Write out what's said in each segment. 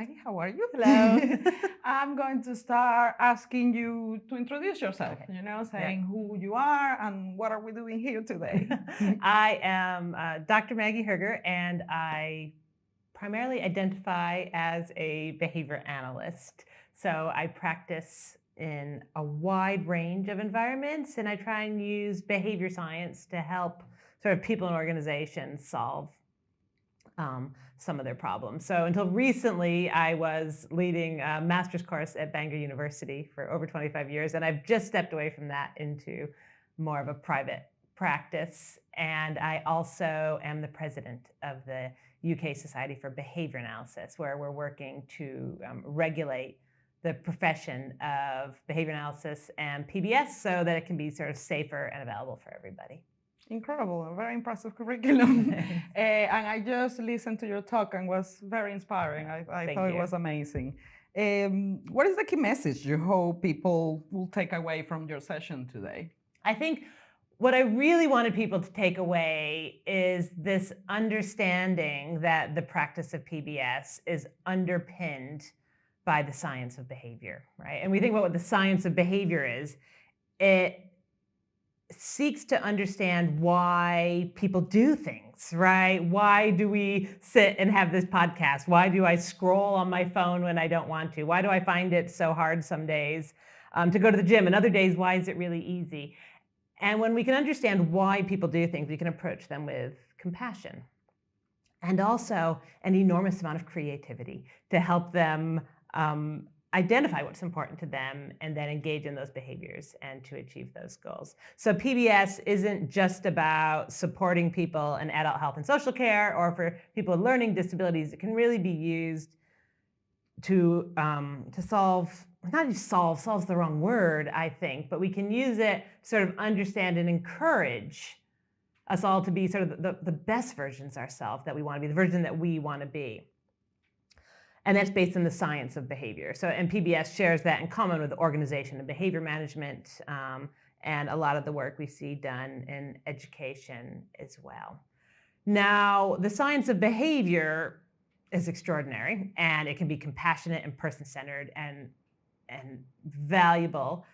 Maggie. How are you? Hello. I'm going to start asking you to introduce yourself, Okay. saying who you are and what are we doing here today. I am Dr. Maggie Herger, and I primarily identify as a behavior analyst. So I practice in a wide range of environments, and I try and use behavior science to help sort of people and organizations solve some of their problems. So until recently, I was leading a master's course at Bangor University for over 25 years, and I've just stepped away from that into more of a private practice. And I also am the president of the UK Society for Behavior Analysis, where we're working to regulate the profession of behavior analysis and PBS so that it can be sort of safer and available for everybody. Incredible, a very impressive curriculum. And I just listened to your talk and was very inspiring. I thought it was amazing. What is the key message you hope people will take away from your session today? I think what I really wanted people to take away is this understanding that the practice of PBS is underpinned by the science of behavior, right? And we think about what the science of behavior is. It seeks to understand why people do things, right? Why do we sit and have this podcast? Why do I scroll on my phone when I don't want to? Why do I find it so hard some days to go to the gym, and other days, why is it really easy? And when we can understand why people do things, we can approach them with compassion and also an enormous amount of creativity to help them identify what's important to them and then engage in those behaviors and to achieve those goals. So PBS isn't just about supporting people in adult health and social care or for people with learning disabilities. It can really be used to solve, not just solve's the wrong word, I think, but we can use it to sort of understand and encourage us all to be sort of the best versions of ourselves that we want to be, the version that we want to be. And that's based on the science of behavior. So, and PBS shares that in common with organization and behavior management, and a lot of the work we see done in education as well. Now, the science of behavior is extraordinary, and it can be compassionate and person-centered and valuable.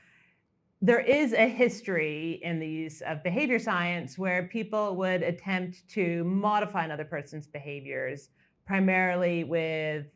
There is a history in the use of behavior science where people would attempt to modify another person's behaviors primarily with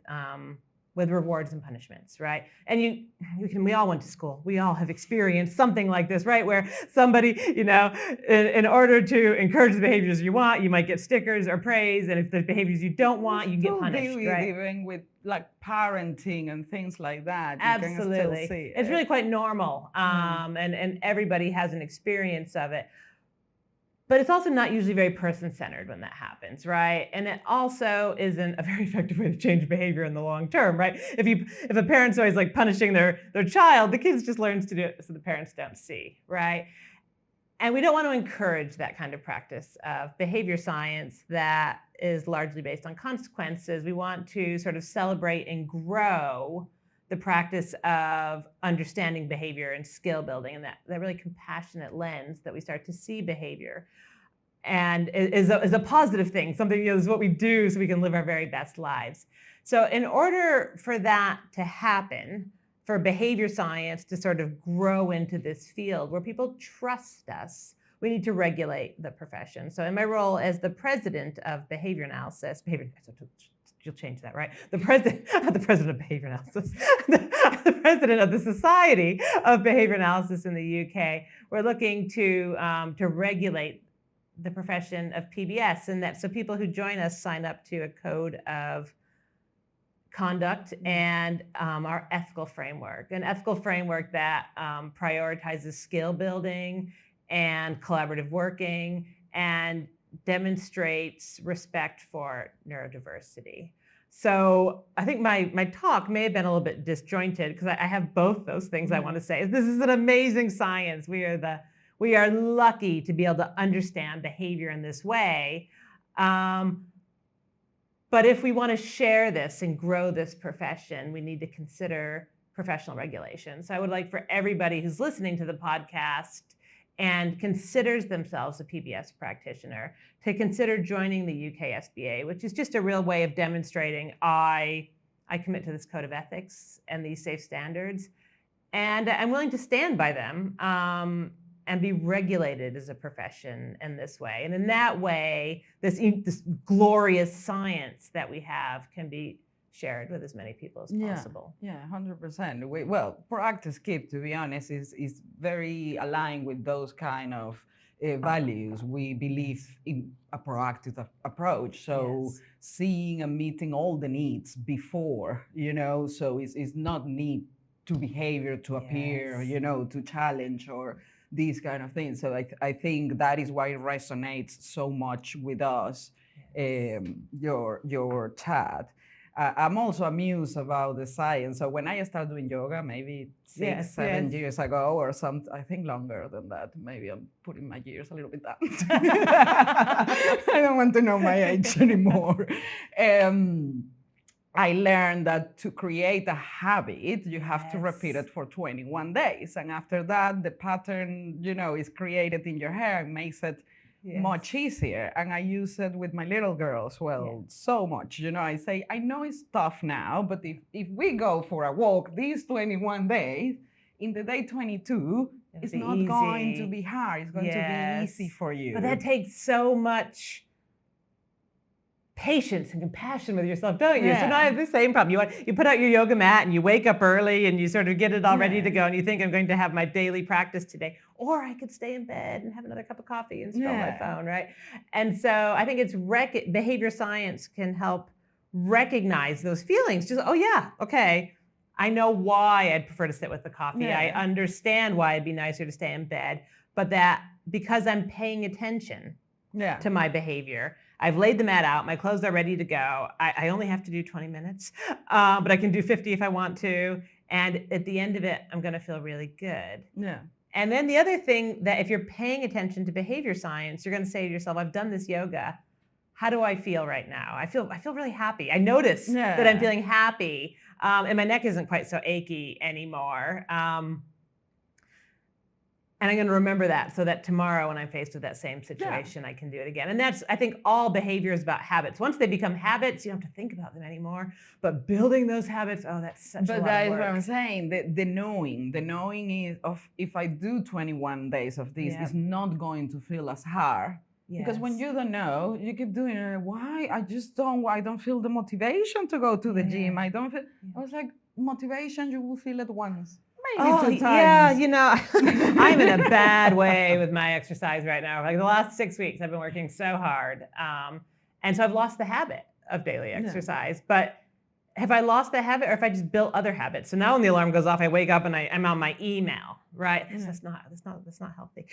rewards and punishments, right? And we all went to school. We all have experienced something like this, right? Where somebody, in order to encourage the behaviors you want, you might get stickers or praise, and if there's behaviors you don't want, you get punished, right? Even with like parenting and things like that, absolutely, you can still see it's really quite normal, and everybody has an experience of it. But it's also not usually very person-centered when that happens, right? And it also isn't a very effective way to change behavior in the long term, right? If a parent's always like punishing their child, the kids just learns to do it so the parents don't see, right? And we don't want to encourage that kind of practice of behavior science that is largely based on consequences. We want to sort of celebrate and grow the practice of understanding behavior and skill building, and that really compassionate lens that we start to see behavior, and is a positive thing, something is what we do so we can live our very best lives. So in order for that to happen, for behavior science to sort of grow into this field where people trust us, we need to regulate the profession. So in my role as the president of behavior analysis, you'll change that, right? The president of behavior analysis, the president of the Society of Behavior Analysis in the UK. We're looking to regulate the profession of PBS, and that so people who join us sign up to a code of conduct and our ethical framework, an ethical framework that prioritizes skill building and collaborative working and demonstrates respect for neurodiversity. So I think my talk may have been a little bit disjointed because I have both those things I want to say. This is an amazing science. We are lucky to be able to understand behavior in this way. But if we want to share this and grow this profession, we need to consider professional regulation. So I would like for everybody who's listening to the podcast and considers themselves a PBS practitioner to consider joining the UK SBA, which is just a real way of demonstrating I I commit to this code of ethics and these safe standards, and I'm willing to stand by them and be regulated as a profession in this way. And in that way, this glorious science that we have can be shared with as many people as possible. Yeah, 100%. Well, Proactive Keep, to be honest, is very aligned with those kind of values. We believe in a proactive approach. So seeing and meeting all the needs before, so it's not need to behavior to appear, to challenge or these kind of things. So I think that is why it resonates so much with us, your chat. I'm also amused about the science. So when I started doing yoga, maybe 7 years ago or something, I think longer than that. Maybe I'm putting my years a little bit down. I don't want to know my age anymore. I learned that to create a habit, you have to repeat it for 21 days. And after that, the pattern, is created in your hair and makes it much easier. And I use it with my little girls, so much. I say, I know it's tough now, but if we go for a walk these 21 days, in the day 22, it's not going to be hard. It's going to be easy for you. But that takes so much patience and compassion with yourself, don't you? So now I have the same problem. You put out your yoga mat and you wake up early and you sort of get it all ready to go and you think, I'm going to have my daily practice today, or I could stay in bed and have another cup of coffee and scroll my phone, right? And so I think it's behavior science can help recognize those feelings. Just, I know why I'd prefer to sit with the coffee. I understand why it'd be nicer to stay in bed, but that because I'm paying attention to my behavior, I've laid the mat out, my clothes are ready to go. I only have to do 20 minutes, but I can do 50 if I want to. And at the end of it, I'm gonna feel really good. Yeah. And then the other thing that if you're paying attention to behavior science, you're gonna say to yourself, I've done this yoga. How do I feel right now? I feel really happy. I notice that I'm feeling happy and my neck isn't quite so achy anymore. And I'm going to remember that so that tomorrow when I'm faced with that same situation, I can do it again. And that's, I think, all behavior is about habits. Once they become habits, you don't have to think about them anymore. But building those habits, that's such a lot of work. But that is what I'm saying. The knowing is of if I do 21 days of this, it's not going to feel as hard. Because when you don't know, you keep doing it. Why? I don't feel the motivation to go to the gym. I was like, motivation, you will feel it once. Maybe 2 times. I'm in a bad way with my exercise right now. Like the last 6 weeks, I've been working so hard. And so I've lost the habit of daily exercise. But have I lost the habit or if I just built other habits? So now when the alarm goes off, I wake up and I'm on my email, right? That's not healthy.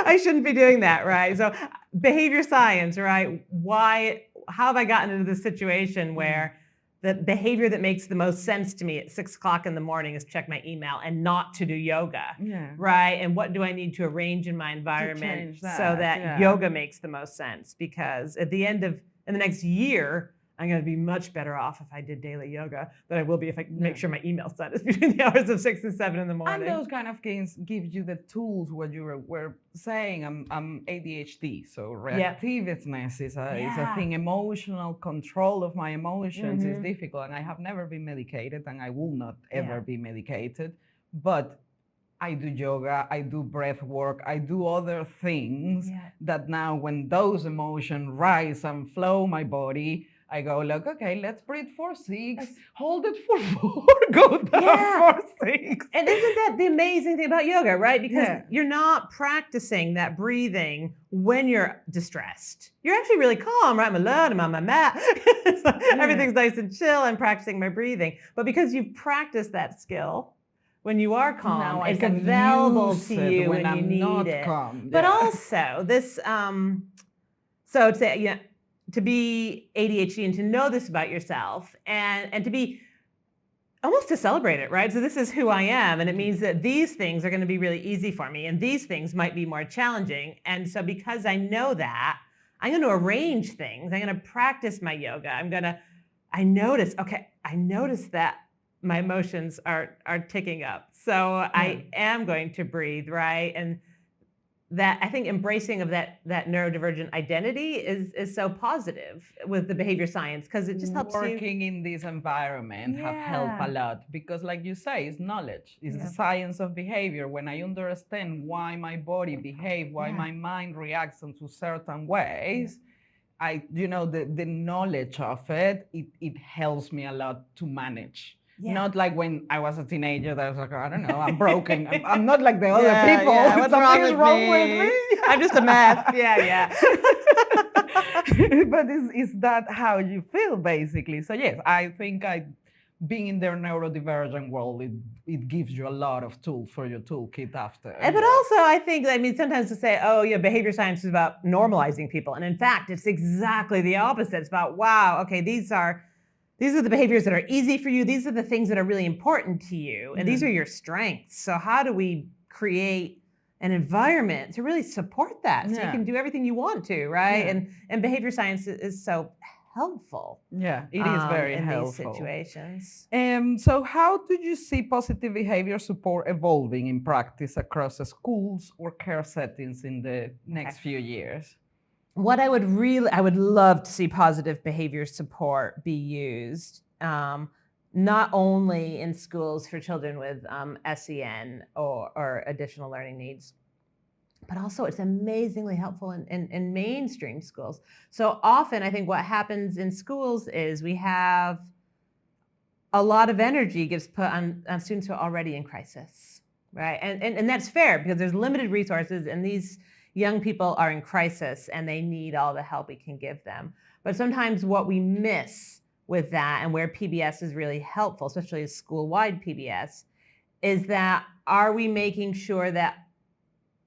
I shouldn't be doing that, right? So behavior science, right? How have I gotten into this situation where the behavior that makes the most sense to me at 6 o'clock in the morning is check my email and not to do yoga, right? And what do I need to arrange in my environment so that yoga makes the most sense? Because in the next year, I'm going to be much better off if I did daily yoga than I will be if I make sure my email status between the hours of 6 and 7 in the morning. And those kind of things give you the tools. What you were saying, I'm ADHD, so reactiveness is a thing. Emotional control of my emotions is difficult, and I have never been medicated, and I will not ever be medicated. But I do yoga, I do breath work, I do other things that now when those emotions rise and flow my body, I go like, okay, let's breathe for 6, hold it for 4, go down for 6. And isn't that the amazing thing about yoga, right? Because you're not practicing that breathing when you're distressed. You're actually really calm, right? I'm on my mat. Everything's nice and chill. I'm practicing my breathing. But because you've practiced that skill, when you are calm, it's available to you when you need it. But also this, to be ADHD and to know this about yourself and to be almost to celebrate it, right? So this is who I am. And it means that these things are going to be really easy for me. And these things might be more challenging. And so because I know that, I'm going to arrange things. I'm going to practice my yoga. I notice that my emotions are ticking up. So I am going to breathe, right? And that I think embracing of that neurodivergent identity is so positive with the behavior science, because it just helps working in this environment have helped a lot, because like you say, it's knowledge, it's the science of behavior. When I understand why my body behaves, why my mind reacts into certain ways, the knowledge of it helps me a lot to manage. Not like when I was a teenager that I was like, I don't know, I'm broken. I'm not like the other people. What's wrong with me? I'm just a mess. But is that how you feel, basically? So yes, I think being in their neurodivergent world, it gives you a lot of tools for your toolkit after. But also, I think, sometimes to say, oh, yeah, behavior science is about normalizing people. And in fact, it's exactly the opposite. It's about, wow, okay, these are the behaviors that are easy for you. These are the things that are really important to you. And these are your strengths. So how do we create an environment to really support that so you can do everything you want to, right? And behavior science is so helpful. Yeah, it is very helpful in these situations. So how do you see positive behavior support evolving in practice across schools or care settings in the next few years? What I would love to see positive behavior support be used, not only in schools for children with SEN or additional learning needs, but also it's amazingly helpful in mainstream schools. So often I think what happens in schools is we have a lot of energy gets put on students who are already in crisis, right? And that's fair, because there's limited resources, and these young people are in crisis and they need all the help we can give them. But sometimes what we miss with that, and where PBS is really helpful, especially as school-wide PBS, is that are we making sure that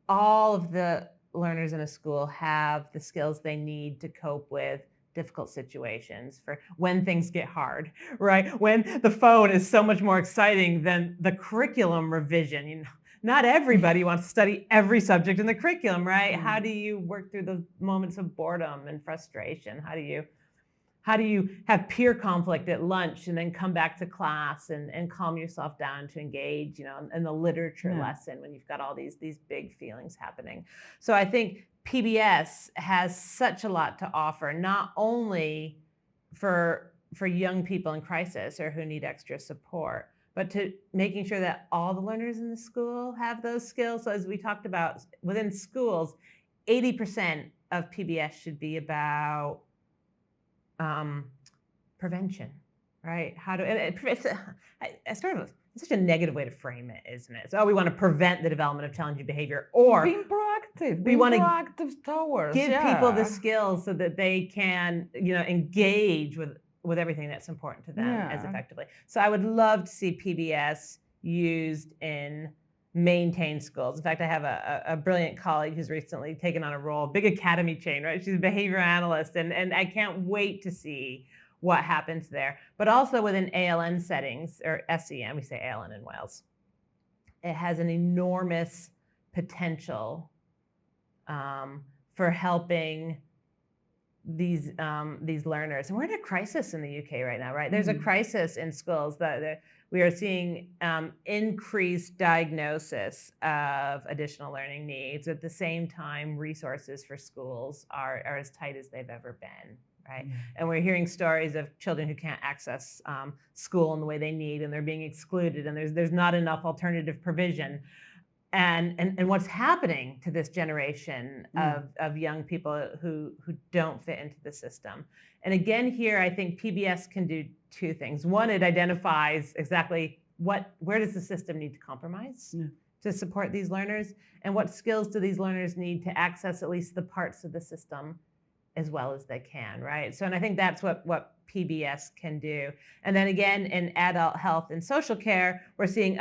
all of the learners in a school have the skills they need to cope with difficult situations, for when things get hard, right? When the phone is so much more exciting than the curriculum revision. Not everybody wants to study every subject in the curriculum, right? How do you work through those moments of boredom and frustration? How do you have peer conflict at lunch and then come back to class and calm yourself down to engage, in the literature lesson when you've got all these big feelings happening? So I think PBS has such a lot to offer, not only for young people in crisis or who need extra support, but to making sure that all the learners in the school have those skills. So as we talked about, within schools, 80% of PBS should be about prevention, right? It's such a negative way to frame it, isn't it? So we want to prevent the development of challenging behavior, or being proactive. We want to proactive towards give people the skills so that they can, engage with everything that's important to them as effectively. So I would love to see PBS used in maintained schools. In fact, I have a brilliant colleague who's recently taken on a role, big academy chain, right? She's a behavior analyst, and I can't wait to see what happens there. But also within ALN settings, or SEN, we say ALN in Wales, it has an enormous potential for helping these learners. And we're in a crisis in the UK right now, right? There's a crisis in schools that we are seeing increased diagnosis of additional learning needs. At the same time, resources for schools are as tight as they've ever been, right? And we're hearing stories of children who can't access school in the way they need, and they're being excluded, and there's not enough alternative provision. And what's happening to this generation of young people who don't fit into the system. And again, here, I think PBS can do two things. One, it identifies exactly where does the system need to compromise to support these learners, and what skills do these learners need to access at least the parts of the system as well as they can, right? So, and I think that's what PBS can do. And then again, in adult health and social care, we're seeing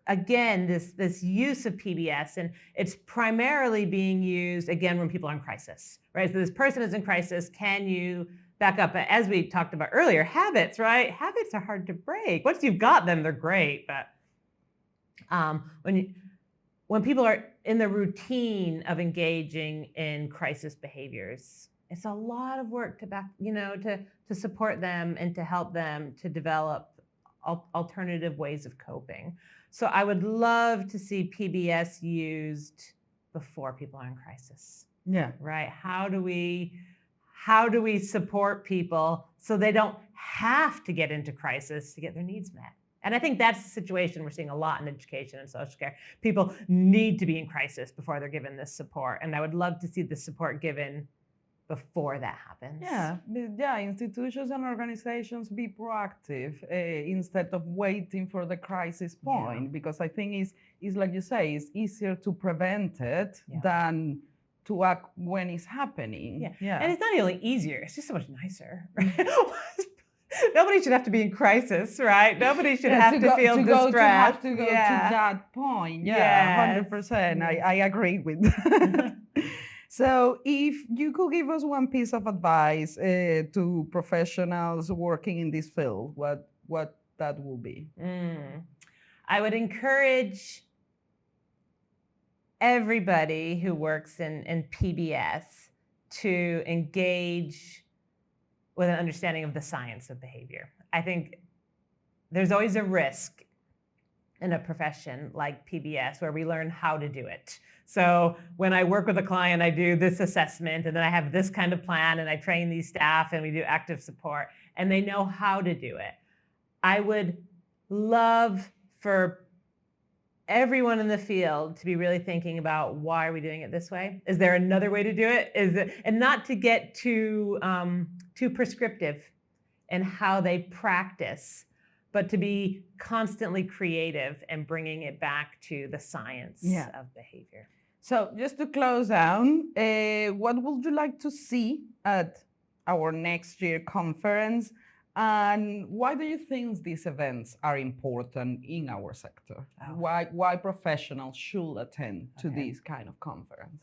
again, this use of PBS, and it's primarily being used, again, when people are in crisis, right? So this person is in crisis, can you back up? As we talked about earlier, habits, right? Habits are hard to break. Once you've got them, they're great, but when people are in the routine of engaging in crisis behaviors, it's a lot of work to support them and to help them to develop alternative ways of coping. So I would love to see PBS used before people are in crisis. Yeah. Right? How do we support people so they don't have to get into crisis to get their needs met? And I think that's the situation we're seeing a lot in education and social care. People need to be in crisis before they're given this support. And I would love to see the support given before that happens. Yeah, institutions and organizations be proactive instead of waiting for the crisis point, because I think it's like you say, it's easier to prevent it than to act when it's happening. Yeah. And it's not only easier, it's just so much nicer. Right? Nobody should have to be in crisis, right? Nobody should have to feel distressed. To go to that point. Yeah, 100%. I agree with that. So if you could give us one piece of advice to professionals working in this field, what that will be? I would encourage everybody who works in PBS to engage with an understanding of the science of behavior. I think there's always a risk in a profession like PBS where we learn how to do it. So when I work with a client, I do this assessment, and then I have this kind of plan, and I train these staff, and we do active support, and they know how to do it. I would love for everyone in the field to be really thinking about, why are we doing it this way? Is there another way to do it? And not to get too prescriptive in how they practice, but to be constantly creative and bringing it back to the science of behavior. So just to close down, what would you like to see at our next year conference? And why do you think these events are important in our sector? Why professionals should attend to this kind of conference?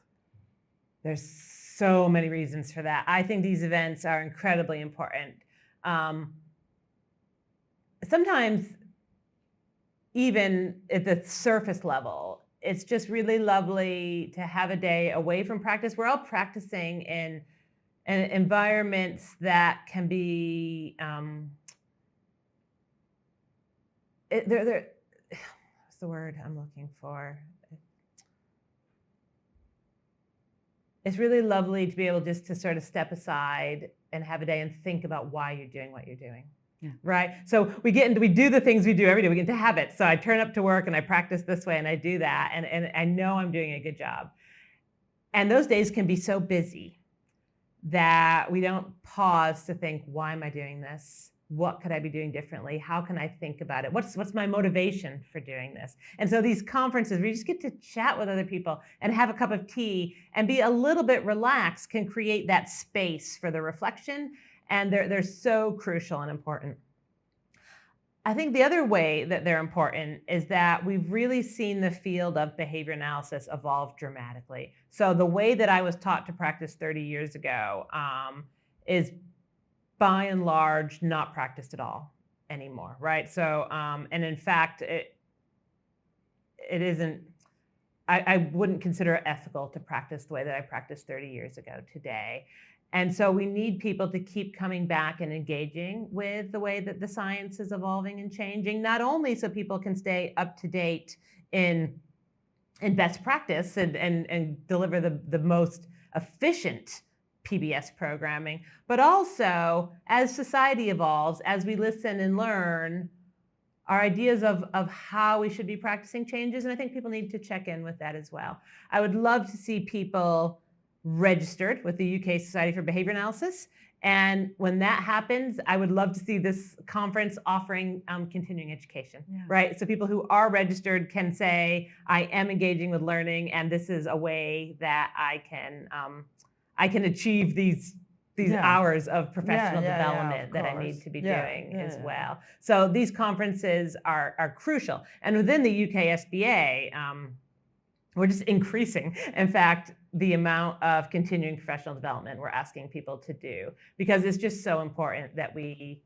There's so many reasons for that. I think these events are incredibly important. Sometimes, even at the surface level, it's just really lovely to have a day away from practice. We're all practicing in environments that can be, what's the word I'm looking for? It's really lovely to be able just to sort of step aside and have a day and think about why you're doing what you're doing. Right? So we do the things we do every day. We get into habits. So I turn up to work and I practice this way and I do that. And I know I'm doing a good job. And those days can be so busy that we don't pause to think, why am I doing this? What could I be doing differently? How can I think about it? What's my motivation for doing this? And so these conferences where you just get to chat with other people and have a cup of tea and be a little bit relaxed can create that space for the reflection. And they're so crucial and important. I think the other way that they're important is that we've really seen the field of behavior analysis evolve dramatically. So the way that I was taught to practice 30 years ago is by and large not practiced at all anymore, right? So, and in fact, it isn't, I wouldn't consider it ethical to practice the way that I practiced 30 years ago today. And so we need people to keep coming back and engaging with the way that the science is evolving and changing, not only so people can stay up to date in best practice and deliver the most efficient PBS programming, but also as society evolves, as we listen and learn, our ideas of how we should be practicing changes. And I think people need to check in with that as well. I would love to see people registered with the UK Society for Behavior Analysis. And when that happens, I would love to see this conference offering continuing education, right? So people who are registered can say, I am engaging with learning, and this is a way that I can achieve these hours of professional development that I need to be doing as well. So these conferences are crucial. And within the UK SBA, we're just increasing, in fact, the amount of continuing professional development we're asking people to do, because it's just so important that we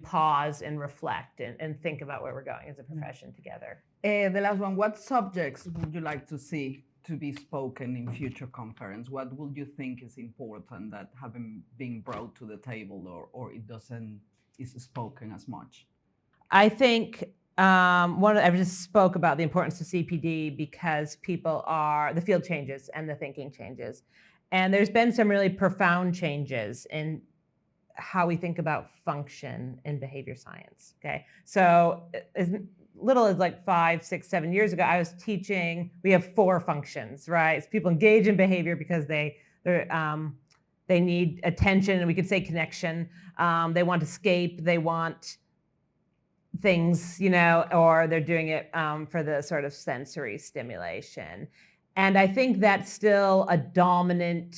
pause and reflect and think about where we're going as a profession together. The last one, what subjects would you like to see to be spoken in future conference? What would you think is important that haven't been brought to the table or it is spoken as much? I think I just spoke about the importance of CPD because the field changes and the thinking changes. And there's been some really profound changes in how we think about function in behavior science, okay? So as little as like 5, 6, 7 years ago, I was teaching, we have 4 functions, right? So people engage in behavior because they need attention, and we could say connection. They want escape, they want things, or they're doing it for the sort of sensory stimulation. And I think that's still a dominant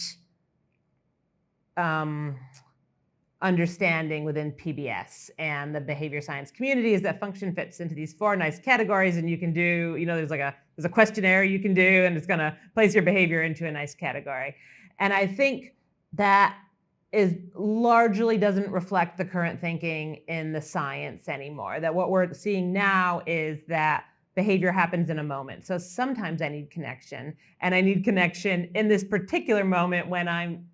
understanding within PBS and the behavior science community, is that function fits into these 4 nice categories, and you can do, there's a questionnaire you can do, and it's going to place your behavior into a nice category. And I think that largely doesn't reflect the current thinking in the science anymore. That what we're seeing now is that behavior happens in a moment. So sometimes I need connection, and I need connection in this particular moment when I'm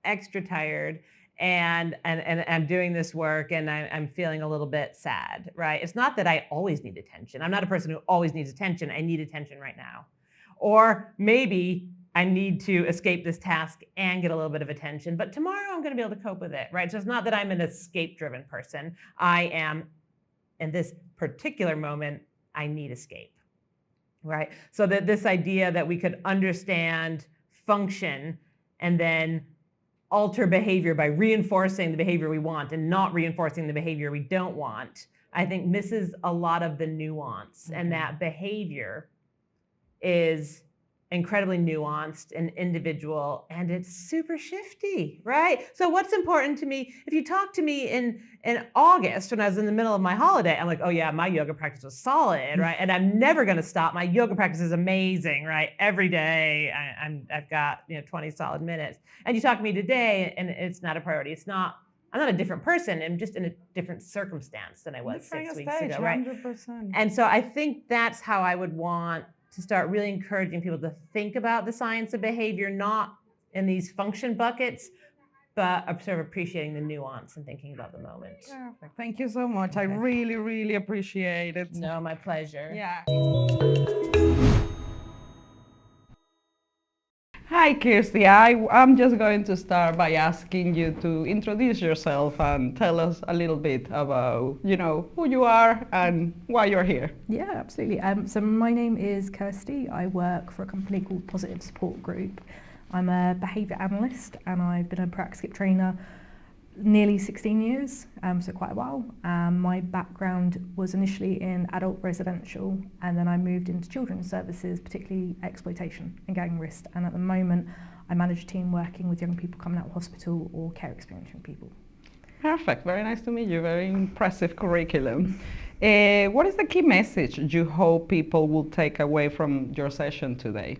extra tired and I'm doing this work and I'm feeling a little bit sad, right? It's not that I always need attention. I'm not a person who always needs attention. I need attention right now. Or maybe I need to escape this task and get a little bit of attention, but tomorrow I'm going to be able to cope with it, right? So it's not that I'm an escape-driven person. I am, in this particular moment, I need escape, right? So that this idea that we could understand function and then alter behavior by reinforcing the behavior we want and not reinforcing the behavior we don't want, I think misses a lot of the nuance, and that behavior is incredibly nuanced and individual, and it's super shifty, right? So what's important to me, if you talk to me in August when I was in the middle of my holiday, I'm like, oh yeah, my yoga practice was solid, right? And I'm never going to stop. My yoga practice is amazing, right? Every day I've got 20 solid minutes. And you talk to me today and it's not a priority. I'm not a different person. I'm just in a different circumstance than I was 6 weeks ago, right? 100%. And so I think that's how I would want to start really encouraging people to think about the science of behavior, not in these function buckets, but sort of appreciating the nuance and thinking about the moment. Perfect. Thank you so much. Okay. I really, really appreciate it. No, my pleasure. Yeah. Hi, Kirsty. I'm just going to start by asking you to introduce yourself and tell us a little bit about, who you are and why you're here. Yeah, absolutely. So my name is Kirsty. I work for a company called Positive Support Group. I'm a behaviour analyst, and I've been a practice skip trainer nearly 16 years, so quite a while. My background was initially in adult residential, and then I moved into children's services, particularly exploitation and gang risk. And at the moment, I manage a team working with young people coming out of hospital or care experiencing people. Perfect. Very nice to meet you. Very impressive curriculum. What is the key message you hope people will take away from your session today?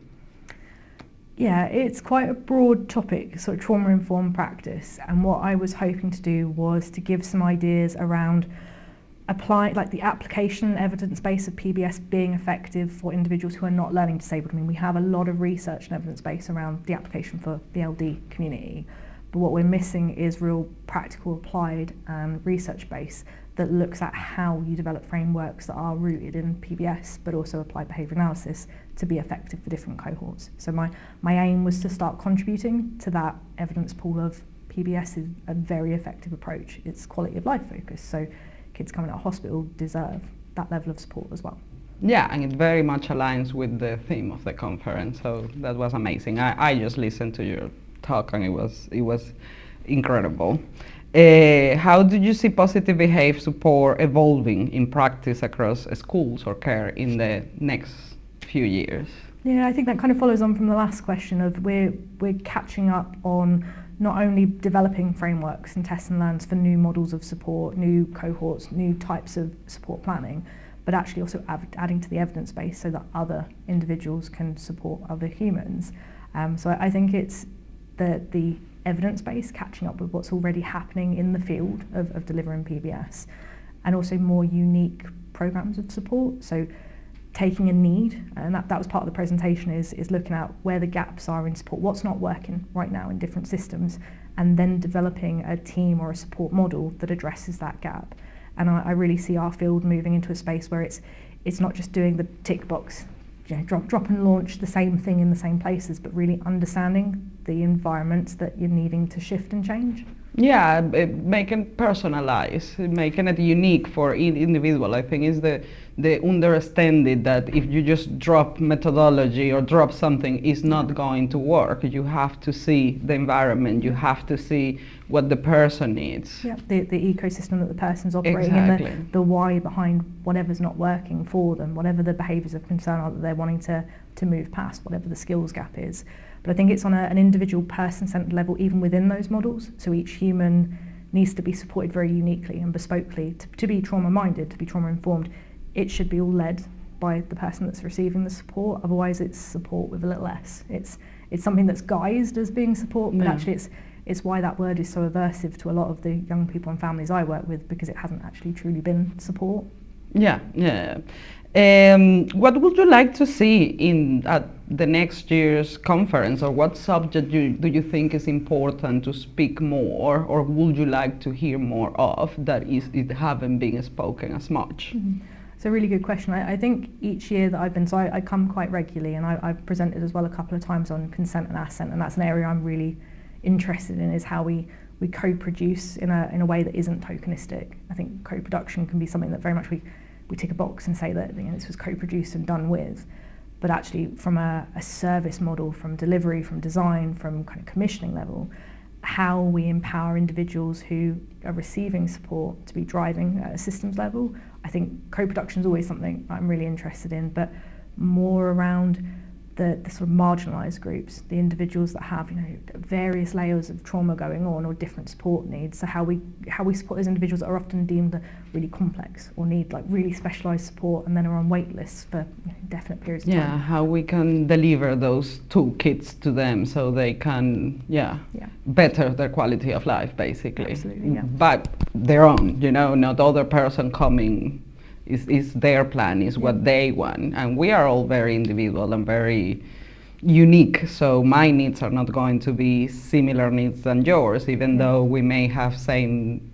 Yeah, it's quite a broad topic, sort of trauma-informed practice. And what I was hoping to do was to give some ideas around the application and evidence base of PBS being effective for individuals who are not learning disabled. I mean, we have a lot of research and evidence base around the application for the LD community, but what we're missing is real practical applied research base that looks at how you develop frameworks that are rooted in PBS, but also applied behaviour analysis to be effective for different cohorts. So my aim was to start contributing to that evidence pool of PBS is a very effective approach. It's quality of life focused, so kids coming out of hospital deserve that level of support as well. Yeah, and it very much aligns with the theme of the conference, so that was amazing. I just listened to your talk and it was incredible. How do you see positive behavior support evolving in practice across schools or care in the next few years? Yeah, I think that kind of follows on from the last question of we're catching up on not only developing frameworks and test and learns for new models of support, new cohorts, new types of support planning, but actually also adding to the evidence base so that other individuals can support other humans. So I think it's the evidence base catching up with what's already happening in the field of delivering PBS, and also more unique programs of support. So taking a need, and that was part of the presentation, is looking at where the gaps are in support, what's not working right now in different systems, and then developing a team or a support model that addresses that gap. And I really see our field moving into a space where it's not just doing the tick box, drop and launch the same thing in the same places, but really understanding the environments that you're needing to shift and change. Yeah, making personalized, making it unique for individual, I think is the understanding that if you just drop methodology or drop something, it's not going to work. You have to see the environment, you have to see what the person needs. Yeah, the ecosystem that the person's operating exactly. in, the why behind whatever's not working for them, whatever the behaviours of concern are that they're wanting to move past, whatever the skills gap is. But I think it's on an individual person-centred level even within those models. So each human needs to be supported very uniquely and bespokely to be trauma-minded, to be trauma-informed. It should be all led by the person that's receiving the support. Otherwise it's support with a little s. It's something that's guised as being support, but actually it's why that word is so aversive to a lot of the young people and families I work with, because it hasn't actually truly been support. Yeah. What would you like to see at the next year's conference, or what subject do you think is important to speak more, or would you like to hear more of that it haven't been spoken as much? Mm-hmm. It's a really good question. I think each year that I've been, so I come quite regularly, and I've presented as well a couple of times on consent and assent, and that's an area I'm really interested in, is how we co-produce in a way that isn't tokenistic. I think co-production can be something that very much we tick a box and say that this was co-produced and done with, but actually from a service model, from delivery, from design, from kind of commissioning level, how we empower individuals who are receiving support to be driving at a systems level. I think co-production is always something I'm really interested in, but more around the sort of marginalised groups, the individuals that have various layers of trauma going on or different support needs. So how we support those individuals that are often deemed really complex or need like really specialised support and then are on wait lists for definite periods of time. Yeah, how we can deliver those toolkits to them so they can better their quality of life, basically. Absolutely, yeah. But their own, not the other person coming. Is their plan, is what they want, and we are all very individual and very unique, so my needs are not going to be similar needs than yours, even though we may have same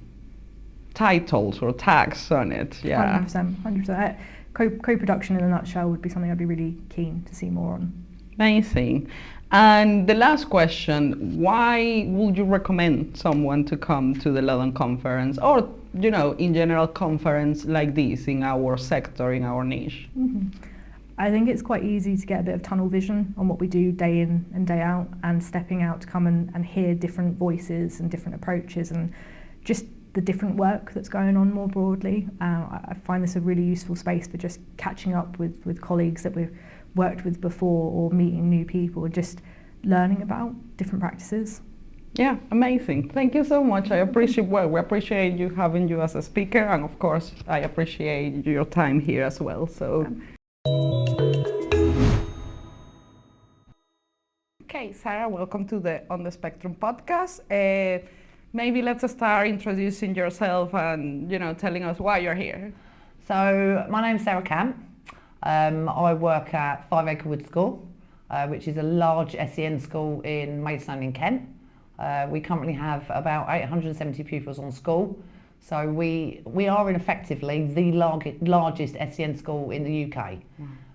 titles or tags on it. 100%. Co-production in a nutshell would be something I'd be really keen to see more on. Amazing. And the last question, why would you recommend someone to come to the Loddon Conference, or in general conference like this in our sector, in our niche? Mm-hmm. I think it's quite easy to get a bit of tunnel vision on what we do day in and day out, and stepping out to come and hear different voices and different approaches and just the different work that's going on more broadly. I find this a really useful space for just catching up with colleagues that we've worked with before, or meeting new people, just learning about different practices. Yeah, amazing. Thank you so much. We appreciate you having you as a speaker, and of course I appreciate your time here as well. So okay, Sarah, welcome to the On the Spectrum podcast. Maybe let's start introducing yourself and telling us why you're here. So my name's Sarah Camp. I work at 5 Acrewood School, which is a large SEN school in Maidstone in Kent. We currently have about 870 pupils on school, so we are effectively the largest SEN school in the UK.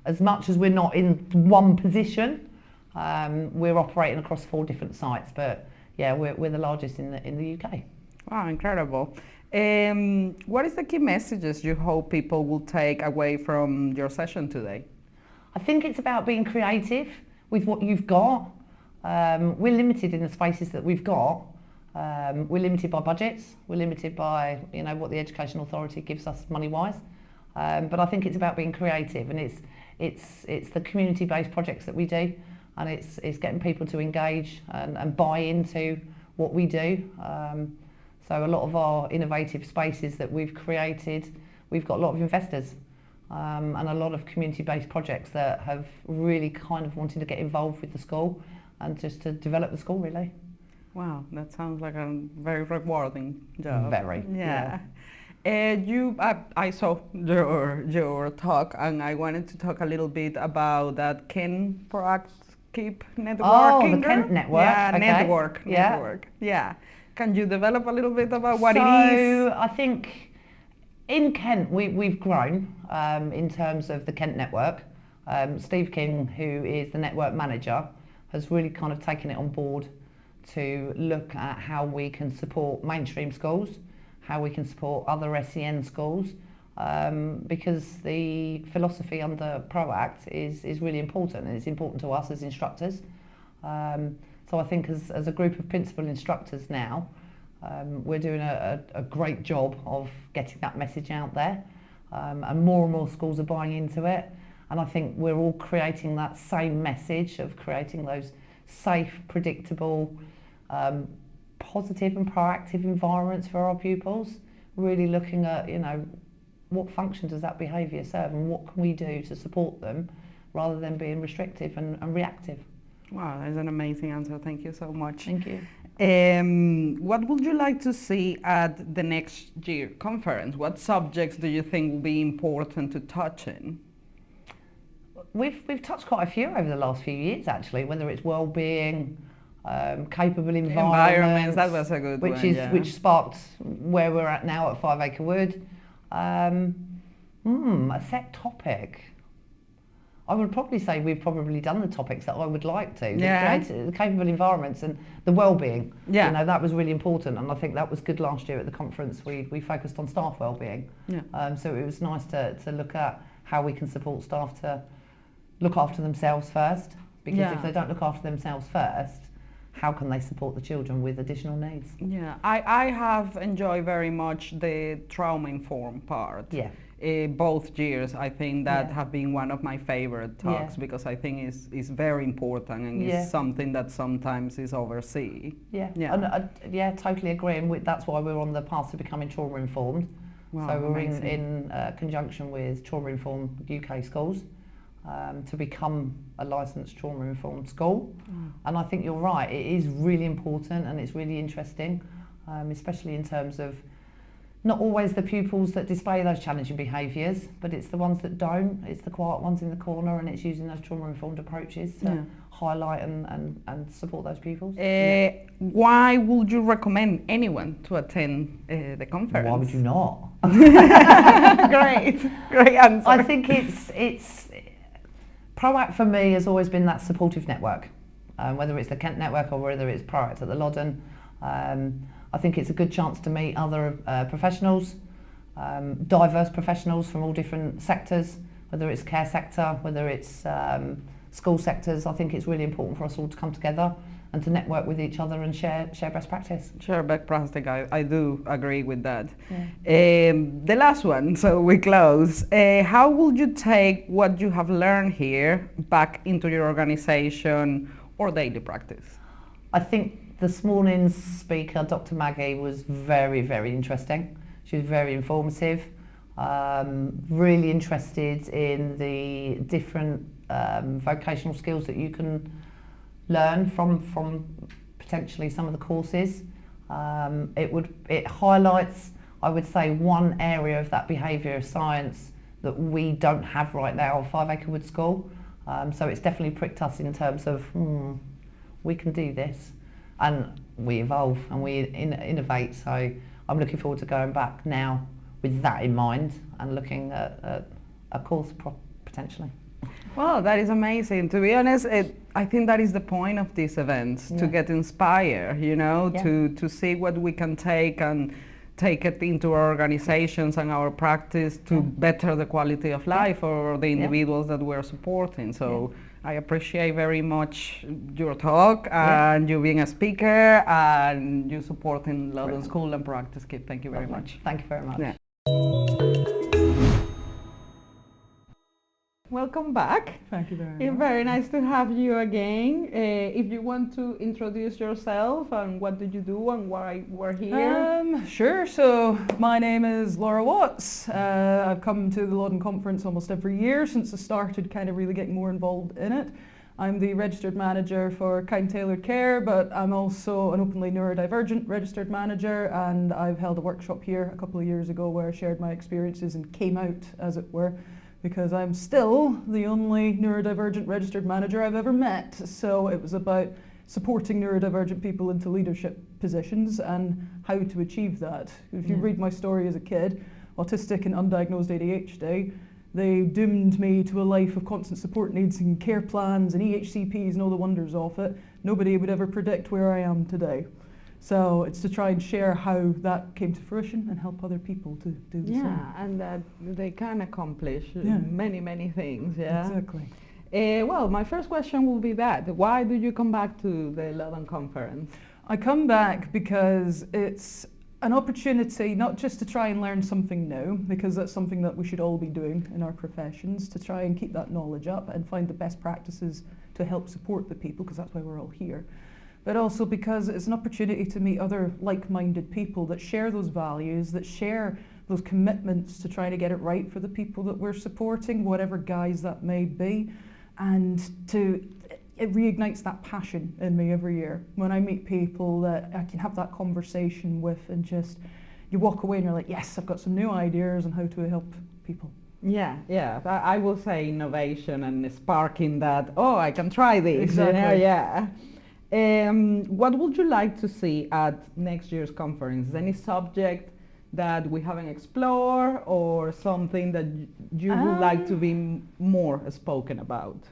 As much as we're not in one position, we're operating across 4 different sites, but yeah, we're the largest in the UK. Wow, incredible. What is the key messages you hope people will take away from your session today? I think it's about being creative with what you've got. We're limited in the spaces that we've got. We're limited by budgets. We're limited by what the Education Authority gives us money-wise. But I think it's about being creative, and it's the community-based projects that we do, and it's getting people to engage and buy into what we do. So a lot of our innovative spaces that we've created, we've got a lot of investors and a lot of community-based projects that have really kind of wanted to get involved with the school and just to develop the school, really. Wow, that sounds like a very rewarding job. Very. Yeah. I saw your talk, and I wanted to talk a little bit about that Ken Keep networking. Oh, the Kent network. Yeah, okay. network. Yeah. Can you develop a little bit about what it is? So I think In Kent, we've grown in terms of the Kent network. Steve King, who is the network manager, has really kind of taken it on board to look at how we can support mainstream schools, how we can support other SEN schools, because the philosophy under ProAct is really important, and it's important to us as instructors. So I think as a group of principal instructors now, we're doing a great job of getting that message out there, and more schools are buying into it. And I think we're all creating that same message of creating those safe, predictable, positive and proactive environments for our pupils, really looking at, you know, what function does that behaviour serve and what can we do to support them rather than being restrictive and reactive. Wow, that's an amazing answer. Thank you so much. Thank you. What would you like to see at the next year conference? What subjects do you think will be important to touch in? We've touched quite a few over the last few years, actually, whether it's well-being, capable environments. That was a good one, which sparked where we're at now at 5 Acre Wood. A set topic. I would probably say we've probably done the topics that I would like to. The capable environments and the well-being. Yeah. You know, that was really important, and I think that was good last year at the conference. We focused on staff well-being. Yeah. So it was nice to look at how we can support staff to look after themselves first, because if they don't look after themselves first, how can they support the children with additional needs? Yeah, I have enjoyed very much the trauma-informed part. Yeah. Both years, I think that have been one of my favorite talks, because I think it's very important and it's something that sometimes is overseen. And, totally agree, and that's why we're on the path to becoming trauma-informed. Wow, so we're in conjunction with trauma-informed UK schools to become a licensed trauma-informed school. And I think you're right, it is really important and it's really interesting, especially in terms of not always the pupils that display those challenging behaviours, but it's the ones that don't. It's the quiet ones in the corner, and it's using those trauma-informed approaches to highlight and support those pupils. Why would you recommend anyone to attend the conference? Why would you not? Great answer. I think it's ProAct for me has always been that supportive network, whether it's the Kent network or whether it's ProAct at the Loddon. I think it's a good chance to meet other professionals, diverse professionals from all different sectors, whether it's care sector, whether it's school sectors. I think it's really important for us all to come together and to network with each other and share best practice. Share best practice, I do agree with that. The last one, so we close. How would you take what you have learned here back into your organisation or daily practice? I think this morning's speaker, Dr. Maggie, was very, very interesting. She was very informative, really interested in the different vocational skills that you can learn from potentially some of the courses. It highlights, I would say, one area of that behaviour science that we don't have right now at 5 Acre Wood School. So it's definitely pricked us in terms of, we can do this. And we evolve and we innovate, so I'm looking forward to going back now with that in mind and looking at a course potentially. Well, that is amazing. To be honest, I think that is the point of these events, to get inspired, you know, to see what we can take and take it into our organizations and our practice to better the quality of life for the individuals that we're supporting. So I appreciate very much your talk and you being a speaker and you supporting Loddon School and Practice Kit. Thank you very much. Thank you very much. Yeah. Welcome back. Thank you very much. It's very nice to have you again. If you want to introduce yourself and what did you do and why we're here. Sure. So my name is Laura Watts. I've come to the Loddon Conference almost every year since I started kind of really getting more involved in it. I'm the registered manager for Kind Tailored Care, but I'm also an openly neurodivergent registered manager, and I've held a workshop here a couple of years ago where I shared my experiences and came out, as it were, because I'm still the only neurodivergent registered manager I've ever met. So it was about supporting neurodivergent people into leadership positions and how to achieve that. If you read my story as a kid, autistic and undiagnosed ADHD, they doomed me to a life of constant support needs and care plans and EHCPs and all the wonders of it. Nobody would ever predict where I am today. So it's to try and share how that came to fruition and help other people to do the same. Yeah, and that they can accomplish many, many things. Yeah, exactly. Well, my first question will be that. Why did you come back to the Loddon Conference? I come back because it's an opportunity not just to try and learn something new, because that's something that we should all be doing in our professions, to try and keep that knowledge up and find the best practices to help support the people, because that's why we're all here. But also because it's an opportunity to meet other like-minded people that share those values, that share those commitments to try to get it right for the people that we're supporting, whatever guise that may be, and it reignites that passion in me every year when I meet people that I can have that conversation with, and just you walk away and you're like, yes, I've got some new ideas on how to help people. Yeah, I will say innovation and sparking that, oh, I can try this. Exactly. Yeah. What would you like to see at next year's conference? Any subject that we haven't explored, or something that you would like to be more spoken about?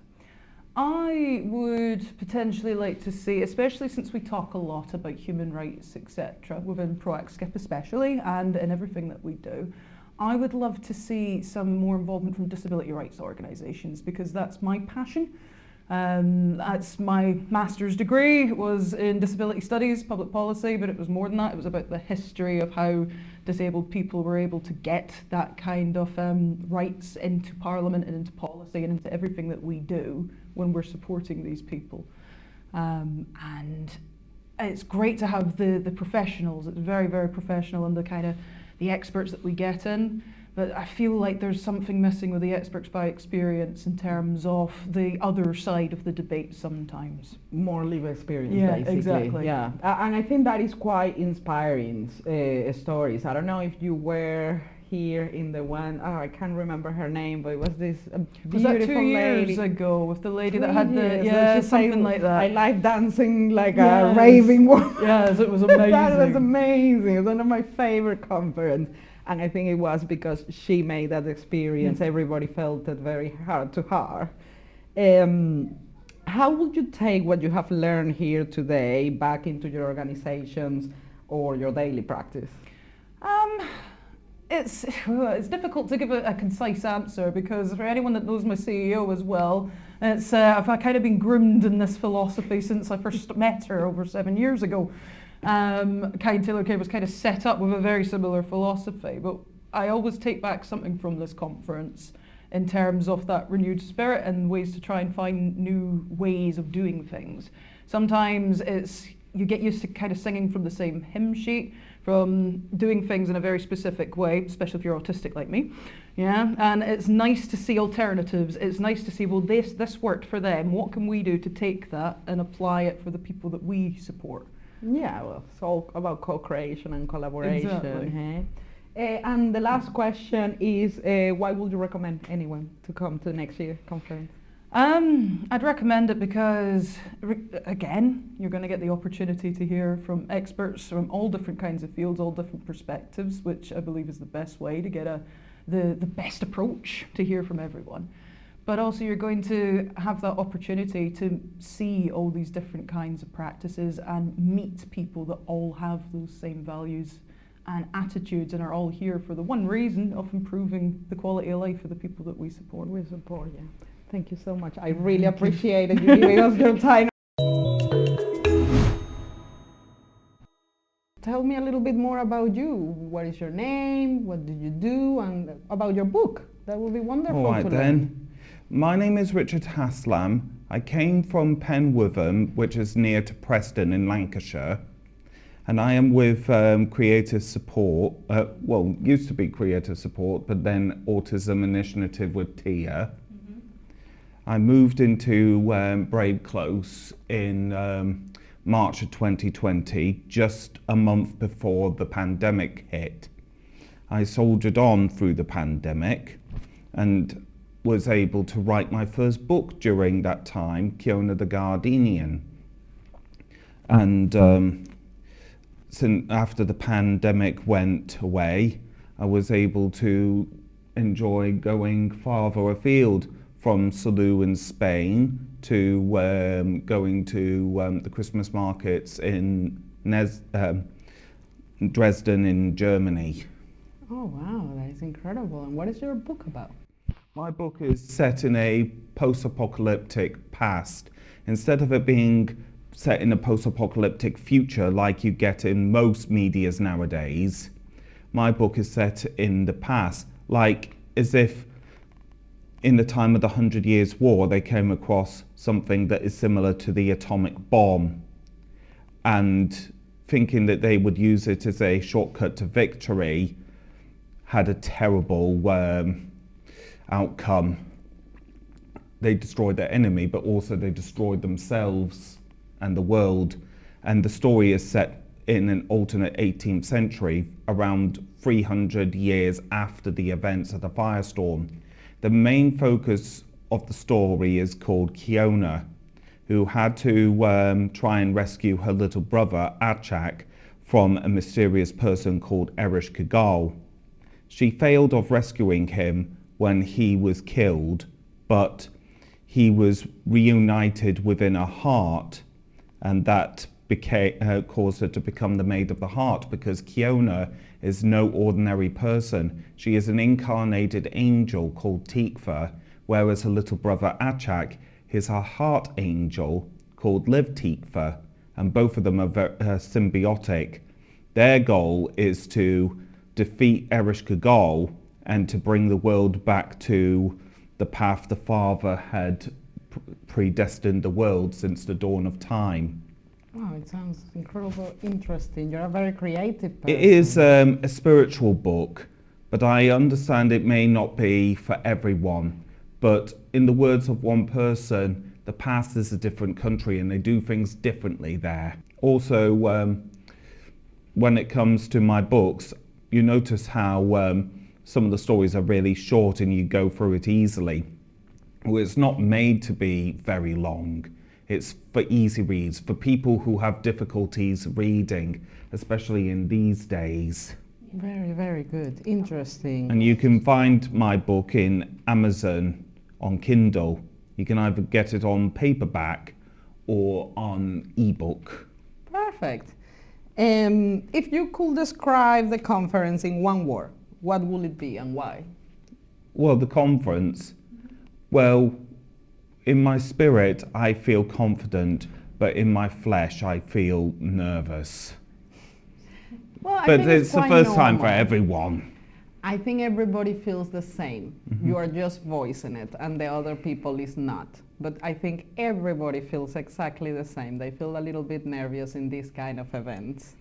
I would potentially like to see, especially since we talk a lot about human rights, etc., within ProAct Skip especially, and in everything that we do, I would love to see some more involvement from disability rights organisations, because that's my passion. That's my master's degree, was in disability studies, public policy, but it was more than that. It was about the history of how disabled people were able to get that kind of rights into Parliament and into policy and into everything that we do when we're supporting these people. And it's great to have the professionals. It's very, very professional, and the experts that we get in. But I feel like there's something missing with the experts by experience in terms of the other side of the debate sometimes. More lived experience, yeah, basically. Exactly. Yeah, and I think that is quite inspiring stories. I don't know if you were here in the one, I can't remember her name, but it was this beautiful was that 2 years lady ago with the lady that had something like that. I like dancing like a raving woman. Yes, it was amazing. That was amazing. It was one of my favorite conferences. And I think it was because she made that experience. Everybody felt it very heart to heart. How would you take what you have learned here today back into your organizations or your daily practice? It's difficult to give a concise answer, because for anyone that knows my CEO as well, it's I've kind of been groomed in this philosophy since I first met her over 7 years ago. Kind Taylor Care was kind of set up with a very similar philosophy, but I always take back something from this conference in terms of that renewed spirit and ways to try and find new ways of doing things. Sometimes you get used to kind of singing from the same hymn sheet, from doing things in a very specific way, especially if you're autistic like me. Yeah, and it's nice to see alternatives. It's nice to see, well, this worked for them. What can we do to take that and apply it for the people that we support? Yeah, well, it's all about co-creation and collaboration. Exactly. And the last question is, why would you recommend anyone to come to the next year conference? I'd recommend it because, again, you're going to get the opportunity to hear from experts from all different kinds of fields, all different perspectives, which I believe is the best way to get the best approach to hear from everyone. But also you're going to have that opportunity to see all these different kinds of practices and meet people that all have those same values and attitudes and are all here for the one reason of improving the quality of life for the people that we support. Yeah. Thank you so much. I really appreciated you giving us your time. Tell me a little bit more about you. What is your name? What do you do? And about your book. That would be wonderful. All right then. My name is Richard Haslam. I came from Penwitham, which is near to Preston in Lancashire. And I am with Creative Support, used to be Creative Support, but then Autism Initiative with Tia. I moved into Brave Close in March of 2020, just a month before the pandemic hit. I soldiered on through the pandemic and was able to write my first book during that time, Kiona the Gardenian. And after the pandemic went away, I was able to enjoy going farther afield from Salou in Spain to going to the Christmas markets in Dresden in Germany. Oh wow, that is incredible. And what is your book about? My book is set in a post-apocalyptic past. Instead of it being set in a post-apocalyptic future like you get in most medias nowadays, my book is set in the past, like as if in the time of the 100 Years' War they came across something that is similar to the atomic bomb, and thinking that they would use it as a shortcut to victory had a terrible outcome. They destroyed their enemy, but also they destroyed themselves and the world. And the story is set in an alternate 18th century, around 300 years after the events of the firestorm. The main focus of the story is called Kiona, who had to try and rescue her little brother, Achak, from a mysterious person called Erich Kagall. She failed of rescuing him when he was killed, but he was reunited within her heart, and that caused her to become the Maid of the Heart, because Kiona is no ordinary person. She is an incarnated angel called Tikva, whereas her little brother Achak is her heart angel called Liv Tikva, and both of them are symbiotic. Their goal is to defeat Erich Kagall and to bring the world back to the path the Father had predestined the world since the dawn of time. Wow, it sounds incredibly interesting. You're a very creative person. It is a spiritual book, but I understand it may not be for everyone. But in the words of one person, the past is a different country and they do things differently there. Also, when it comes to my books, you notice how some of the stories are really short and you go through it easily. Well, it's not made to be very long. It's for easy reads, for people who have difficulties reading, especially in these days. Very, very good. Interesting. And you can find my book in Amazon on Kindle. You can either get it on paperback or on ebook. Perfect. If you could describe the conference in one word, what would it be and why? Well, the conference, well, in my spirit, I feel confident, but in my flesh, I feel nervous. Well, I but think it's the quite first time for normal. everyone. I think everybody feels the same. You are just voicing it and the other people is not. But I think everybody feels exactly the same. They feel a little bit nervous in these kind of events.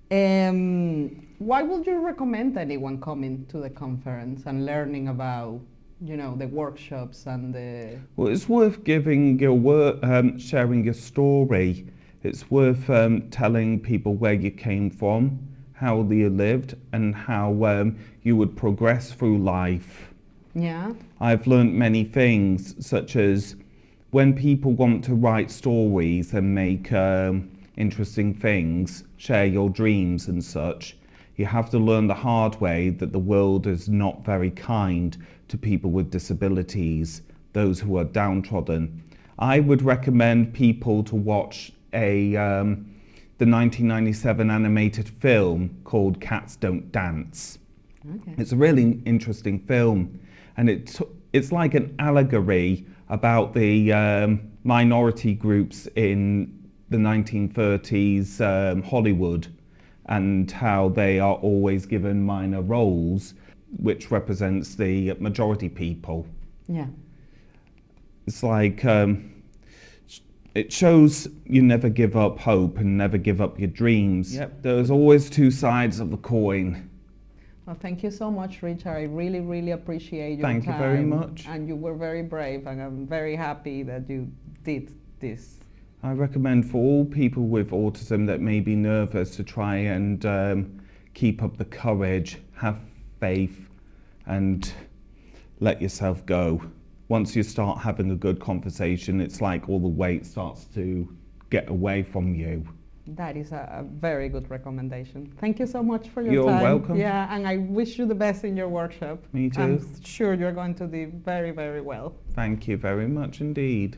Why would you recommend anyone coming to the conference and learning about, you know, the workshops and the... Well, it's worth giving your work, sharing your story. It's worth telling people where you came from, how you lived, and how you would progress through life. Yeah. I've learned many things, such as when people want to write stories and make interesting things, share your dreams and such, you have to learn the hard way that the world is not very kind to people with disabilities, those who are downtrodden. I would recommend people to watch the 1997 animated film called Cats Don't Dance. Okay. It's a really interesting film, and it's like an allegory about the minority groups in the 1930s Hollywood, and how they are always given minor roles, which represents the majority people. Yeah. It's like, it shows you never give up hope and never give up your dreams. Yep. There's always two sides of the coin. Well, thank you so much, Richard. I really, really appreciate your time. Thank you very much. And you were very brave, and I'm very happy that you did this. I recommend for all people with autism that may be nervous to try and keep up the courage, have faith, and let yourself go. Once you start having a good conversation, it's like all the weight starts to get away from you. That is a very good recommendation. Thank you so much for your You're time. welcome. Yeah, and I wish you the best in your workshop. Me too. I'm sure you're going to do very, very well. Thank you very much indeed.